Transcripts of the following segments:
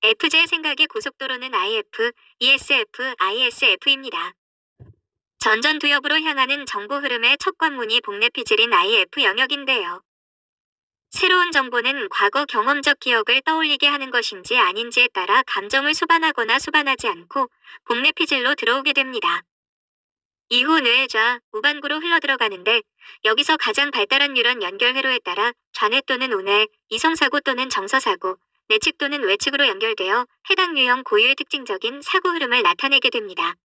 FJ 생각의 고속도로는 IF, ESF, ISF입니다. 전전두엽으로 향하는 정보 흐름의 첫 관문이 복내피질인 IF 영역인데요. 새로운 정보는 과거 경험적 기억을 떠올리게 하는 것인지 아닌지에 따라 감정을 수반하거나 수반하지 않고 복내피질로 들어오게 됩니다. 이후 뇌의 좌, 우반구로 흘러들어가는데 여기서 가장 발달한 뉴런 연결 회로에 따라 좌뇌 또는 우뇌, 이성사고 또는 정서사고, 내측 또는 외측으로 연결되어 해당 유형 고유의 특징적인 사고 흐름을 나타내게 됩니다.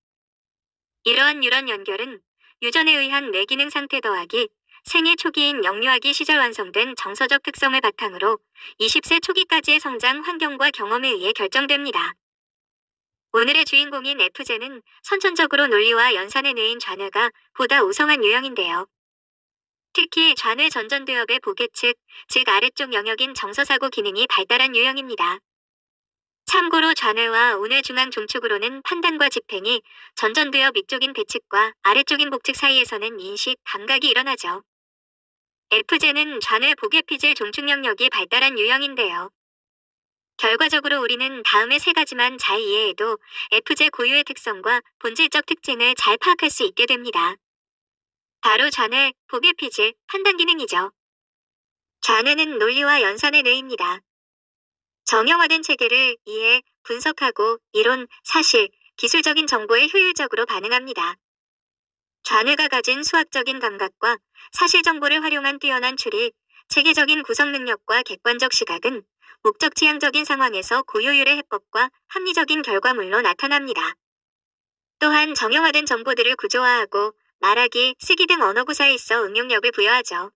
이러한 뉴런 연결은 유전에 의한 뇌기능 상태 더하기 생애 초기인 영유아기 시절 완성된 정서적 특성을 바탕으로 20세 초기까지의 성장 환경과 경험에 의해 결정됩니다. 오늘의 주인공인 FJ는 선천적으로 논리와 연산의 뇌인 좌뇌가 보다 우성한 유형인데요. 특히 좌뇌 전전두엽의 보계측, 즉 아래쪽 영역인 정서사고 기능이 발달한 유형입니다. 참고로 좌뇌와 우뇌 중앙 종축으로는 판단과 집행이, 전전두엽 위쪽인 배측과 아래쪽인 복측 사이에서는 인식, 감각이 일어나죠. FJ는 좌뇌 보계피질 종축 영역이 발달한 유형인데요. 결과적으로 우리는 다음의 세 가지만 잘 이해해도 FJ 고유의 특성과 본질적 특징을 잘 파악할 수 있게 됩니다. 바로 좌뇌, 보계피질, 판단 기능이죠. 좌뇌는 논리와 연산의 뇌입니다. 정형화된 체계를 이해, 분석하고 이론, 사실, 기술적인 정보에 효율적으로 반응합니다. 좌뇌가 가진 수학적인 감각과 사실 정보를 활용한 뛰어난 추리, 체계적인 구성 능력과 객관적 시각은 목적지향적인 상황에서 고효율의 해법과 합리적인 결과물로 나타납니다. 또한 정형화된 정보들을 구조화하고 말하기, 쓰기 등 언어 구사에 있어 응용력을 부여하죠.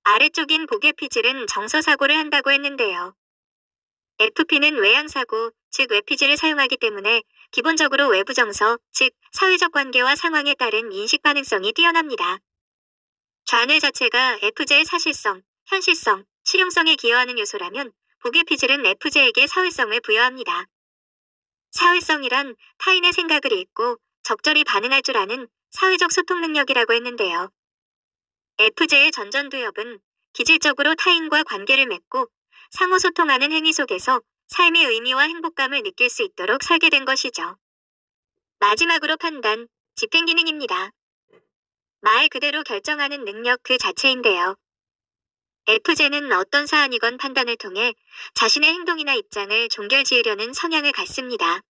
아래쪽인 보계피질은 정서사고를 한다고 했는데요. FP는 외향사고, 즉 외피질을 사용하기 때문에 기본적으로 외부 정서, 즉 사회적 관계와 상황에 따른 인식 반응성이 뛰어납니다. 좌뇌 자체가 FJ의 사실성, 현실성, 실용성에 기여하는 요소라면 보계피질은 FJ에게 사회성을 부여합니다. 사회성이란 타인의 생각을 읽고 적절히 반응할 줄 아는 사회적 소통 능력이라고 했는데요. FJ의 전전두엽은 기질적으로 타인과 관계를 맺고 상호소통하는 행위 속에서 삶의 의미와 행복감을 느낄 수 있도록 설계된 것이죠. 마지막으로 판단, 집행 기능입니다. 말 그대로 결정하는 능력 그 자체인데요. FJ는 어떤 사안이건 판단을 통해 자신의 행동이나 입장을 종결지으려는 성향을 갖습니다.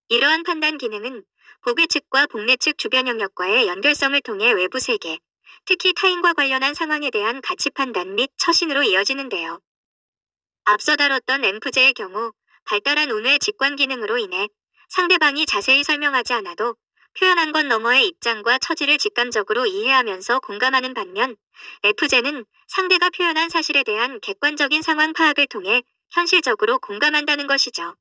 이러한 판단 기능은 보계측과 복내측 주변 영역과의 연결성을 통해 외부 세계, 특히 타인과 관련한 상황에 대한 가치 판단 및 처신으로 이어지는데요. 앞서 다뤘던 FJ의 경우 발달한 우뇌 직관 기능으로 인해 상대방이 자세히 설명하지 않아도 표현한 것 너머의 입장과 처지를 직감적으로 이해하면서 공감하는 반면 FJ는 상대가 표현한 사실에 대한 객관적인 상황 파악을 통해 현실적으로 공감한다는 것이죠.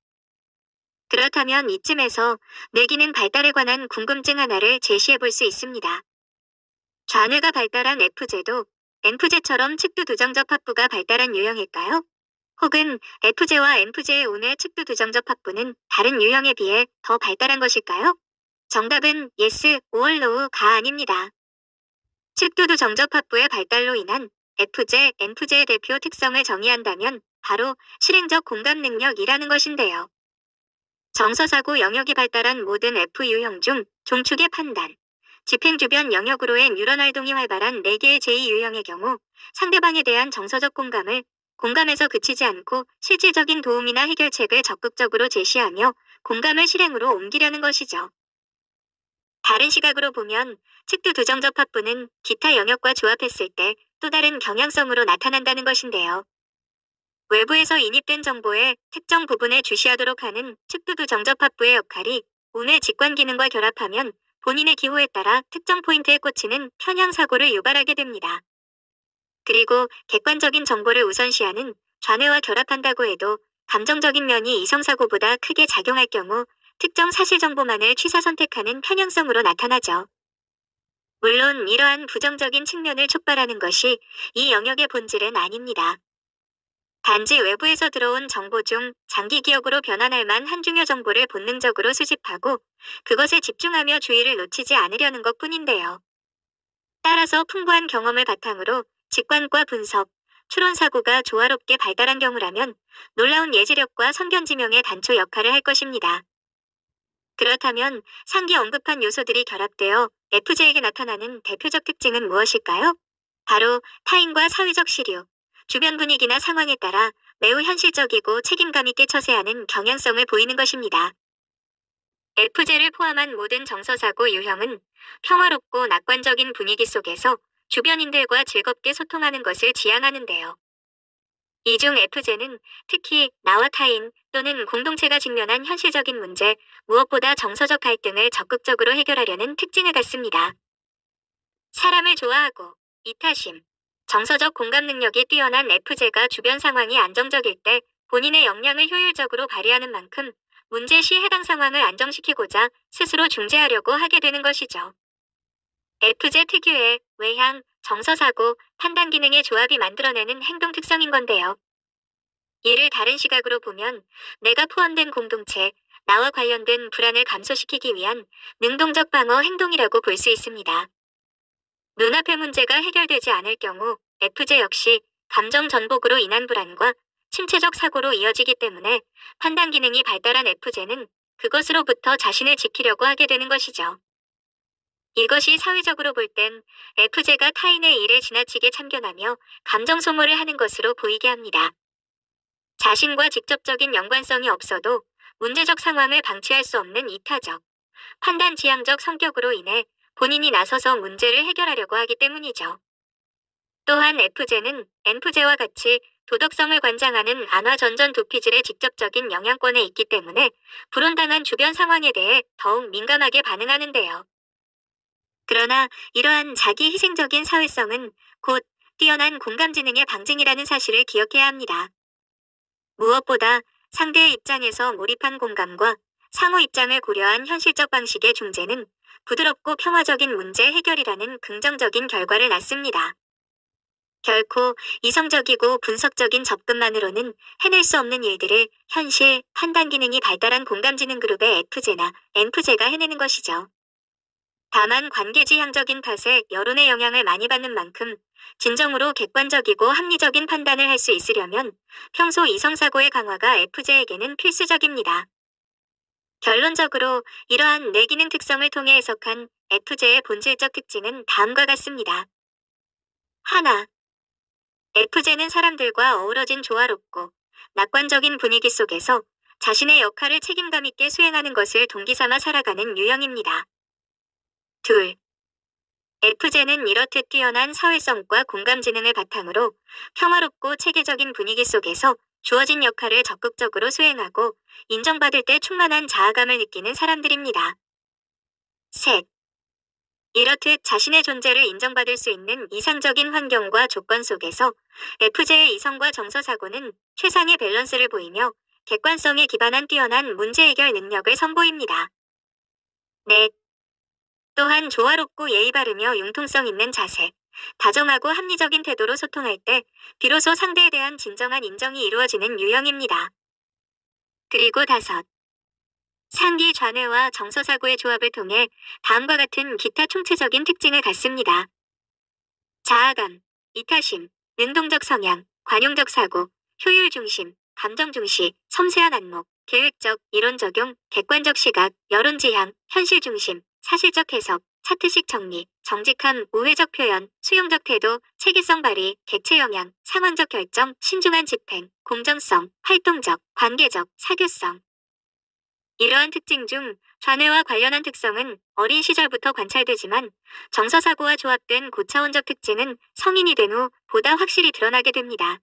그렇다면 이쯤에서 뇌기능 발달에 관한 궁금증 하나를 제시해 볼 수 있습니다. 좌뇌가 발달한 FJ도 MFJ처럼 측두두정접합부가 발달한 유형일까요? 혹은 FJ와 MFJ의 우뇌 측두두정접합부는 다른 유형에 비해 더 발달한 것일까요? 정답은 yes, or no가 아닙니다. 측두두정접합부의 발달로 인한 FJ, MFJ의 대표 특성을 정의한다면 바로 실행적 공감 능력이라는 것인데요. 정서사고 영역이 발달한 모든 F 유형 중 종축의 판단, 집행 주변 영역으로의 뉴런 활동이 활발한 4개의 J 유형의 경우 상대방에 대한 정서적 공감을 공감에서 그치지 않고 실질적인 도움이나 해결책을 적극적으로 제시하며 공감을 실행으로 옮기려는 것이죠. 다른 시각으로 보면 측두두정접합부는 기타 영역과 조합했을 때 또 다른 경향성으로 나타난다는 것인데요. 외부에서 인입된 정보의 특정 부분에 주시하도록 하는 측두두정접합부의 역할이 우뇌 직관 기능과 결합하면 본인의 기호에 따라 특정 포인트에 꽂히는 편향사고를 유발하게 됩니다. 그리고 객관적인 정보를 우선시하는 좌뇌와 결합한다고 해도 감정적인 면이 이성사고보다 크게 작용할 경우 특정 사실 정보만을 취사 선택하는 편향성으로 나타나죠. 물론 이러한 부정적인 측면을 촉발하는 것이 이 영역의 본질은 아닙니다. 단지 외부에서 들어온 정보 중 장기 기억으로 변환할 만한 중요 정보를 본능적으로 수집하고 그것에 집중하며 주의를 놓치지 않으려는 것뿐인데요. 따라서 풍부한 경험을 바탕으로 직관과 분석, 추론 사고가 조화롭게 발달한 경우라면 놀라운 예지력과 선견지명의 단초 역할을 할 것입니다. 그렇다면 상기 언급한 요소들이 결합되어 FJ에게 나타나는 대표적 특징은 무엇일까요? 바로 타인과 사회적 시류, 주변 분위기나 상황에 따라 매우 현실적이고 책임감 있게 처세하는 경향성을 보이는 것입니다. FJ를 포함한 모든 정서사고 유형은 평화롭고 낙관적인 분위기 속에서 주변인들과 즐겁게 소통하는 것을 지향하는데요. 이 중 FJ는 특히 나와 타인 또는 공동체가 직면한 현실적인 문제, 무엇보다 정서적 갈등을 적극적으로 해결하려는 특징을 갖습니다. 사람을 좋아하고 이타심, 정서적 공감 능력이 뛰어난 FJ가 주변 상황이 안정적일 때 본인의 역량을 효율적으로 발휘하는 만큼 문제 시 해당 상황을 안정시키고자 스스로 중재하려고 하게 되는 것이죠. FJ 특유의 외향, 정서사고, 판단 기능의 조합이 만들어내는 행동 특성인 건데요. 이를 다른 시각으로 보면 내가 포함된 공동체, 나와 관련된 불안을 감소시키기 위한 능동적 방어 행동이라고 볼 수 있습니다. 눈앞의 문제가 해결되지 않을 경우 FJ 역시 감정 전복으로 인한 불안과 침체적 사고로 이어지기 때문에 판단 기능이 발달한 FJ는 그것으로부터 자신을 지키려고 하게 되는 것이죠. 이것이 사회적으로 볼 땐 FJ가 타인의 일에 지나치게 참견하며 감정 소모를 하는 것으로 보이게 합니다. 자신과 직접적인 연관성이 없어도 문제적 상황을 방치할 수 없는 이타적, 판단 지향적 성격으로 인해 본인이 나서서 문제를 해결하려고 하기 때문이죠. 또한 FJ는 NFJ와 같이 도덕성을 관장하는 안화전전 도피질의 직접적인 영향권에 있기 때문에 불온당한 주변 상황에 대해 더욱 민감하게 반응하는데요. 그러나 이러한 자기 희생적인 사회성은 곧 뛰어난 공감지능의 방증이라는 사실을 기억해야 합니다. 무엇보다 상대의 입장에서 몰입한 공감과 상호 입장을 고려한 현실적 방식의 중재는 부드럽고 평화적인 문제 해결이라는 긍정적인 결과를 낳습니다. 결코 이성적이고 분석적인 접근만으로는 해낼 수 없는 일들을 현실, 판단 기능이 발달한 공감지능 그룹의 FJ나 NFJ가 해내는 것이죠. 다만 관계지향적인 탓에 여론의 영향을 많이 받는 만큼 진정으로 객관적이고 합리적인 판단을 할 수 있으려면 평소 이성사고의 강화가 FJ에게는 필수적입니다. 결론적으로 이러한 뇌기능 특성을 통해 해석한 FJ의 본질적 특징은 다음과 같습니다. 하나, FJ는 사람들과 어우러진 조화롭고 낙관적인 분위기 속에서 자신의 역할을 책임감 있게 수행하는 것을 동기삼아 살아가는 유형입니다. 둘, FJ는 이렇듯 뛰어난 사회성과 공감지능을 바탕으로 평화롭고 체계적인 분위기 속에서 주어진 역할을 적극적으로 수행하고 인정받을 때 충만한 자아감을 느끼는 사람들입니다. 셋, 이렇듯 자신의 존재를 인정받을 수 있는 이상적인 환경과 조건 속에서 FJ의 이성과 정서사고는 최상의 밸런스를 보이며 객관성에 기반한 뛰어난 문제 해결 능력을 선보입니다. 넷, 또한 조화롭고 예의 바르며 융통성 있는 자세, 다정하고 합리적인 태도로 소통할 때 비로소 상대에 대한 진정한 인정이 이루어지는 유형입니다. 그리고 다섯, 상기 좌뇌와 정서사고의 조합을 통해 다음과 같은 기타 총체적인 특징을 갖습니다. 자아감, 이타심, 능동적 성향, 관용적 사고, 효율 중심, 감정 중시, 섬세한 안목, 계획적, 이론 적용, 객관적 시각, 여론 지향, 현실 중심, 사실적 해석, 차트식 정리, 정직함, 우회적 표현, 수용적 태도, 체계성 발휘, 객체 영향, 상황적 결정, 신중한 집행, 공정성, 활동적, 관계적, 사교성. 이러한 특징 중 좌뇌와 관련한 특성은 어린 시절부터 관찰되지만 정서사고와 조합된 고차원적 특징은 성인이 된 후 보다 확실히 드러나게 됩니다.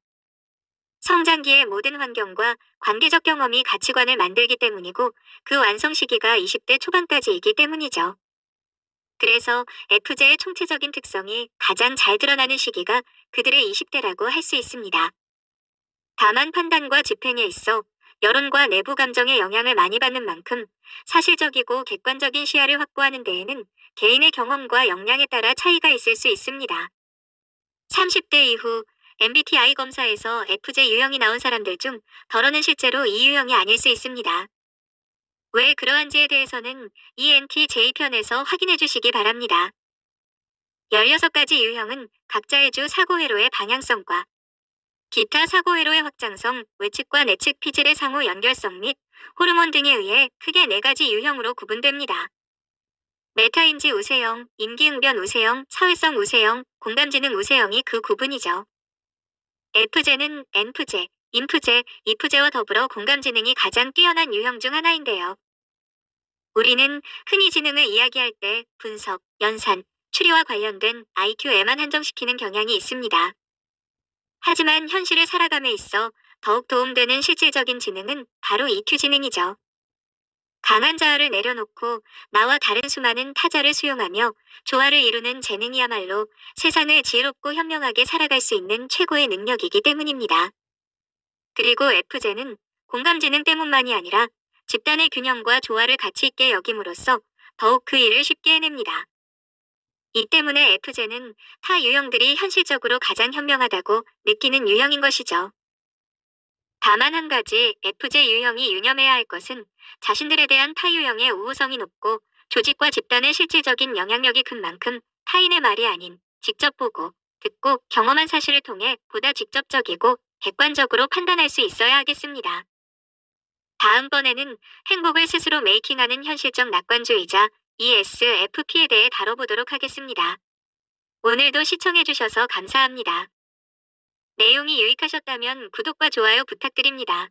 성장기의 모든 환경과 관계적 경험이 가치관을 만들기 때문이고 그 완성 시기가 20대 초반까지이기 때문이죠. 그래서 FJ의 총체적인 특성이 가장 잘 드러나는 시기가 그들의 20대라고 할 수 있습니다. 다만 판단과 집행에 있어 여론과 내부 감정의 영향을 많이 받는 만큼 사실적이고 객관적인 시야를 확보하는 데에는 개인의 경험과 역량에 따라 차이가 있을 수 있습니다. 30대 이후 MBTI 검사에서 FJ 유형이 나온 사람들 중 덜어는 실제로 이 유형이 아닐 수 있습니다. 왜 그러한지에 대해서는 ENTJ 편에서 확인해 주시기 바랍니다. 16가지 유형은 각자의 주 사고회로의 방향성과 기타 사고회로의 확장성, 외측과 내측 피질의 상호 연결성 및 호르몬 등에 의해 크게 네 가지 유형으로 구분됩니다. 메타인지 우세형, 임기응변 우세형, 사회성 우세형, 공감지능 우세형이 그 구분이죠. F제는 N프제, 인프제, 이프제와 더불어 공감지능이 가장 뛰어난 유형 중 하나인데요. 우리는 흔히 지능을 이야기할 때 분석, 연산, 추리와 관련된 IQ에만 한정시키는 경향이 있습니다. 하지만 현실을 살아감에 있어 더욱 도움되는 실질적인 지능은 바로 EQ 지능이죠. 강한 자아를 내려놓고 나와 다른 수많은 타자를 수용하며 조화를 이루는 재능이야말로 세상을 지혜롭고 현명하게 살아갈 수 있는 최고의 능력이기 때문입니다. 그리고 F제는 공감지능 때문만이 아니라 집단의 균형과 조화를 가치 있게 여김으로써 더욱 그 일을 쉽게 해냅니다. 이 때문에 F제는 타 유형들이 현실적으로 가장 현명하다고 느끼는 유형인 것이죠. 다만 한 가지 F제 유형이 유념해야 할 것은 자신들에 대한 타 유형의 우호성이 높고 조직과 집단의 실질적인 영향력이 큰 만큼 타인의 말이 아닌 직접 보고, 듣고 경험한 사실을 통해 보다 직접적이고 객관적으로 판단할 수 있어야 하겠습니다. 다음번에는 행복을 스스로 메이킹하는 현실적 낙관주의자 ESFP에 대해 다뤄보도록 하겠습니다. 오늘도 시청해주셔서 감사합니다. 내용이 유익하셨다면 구독과 좋아요 부탁드립니다.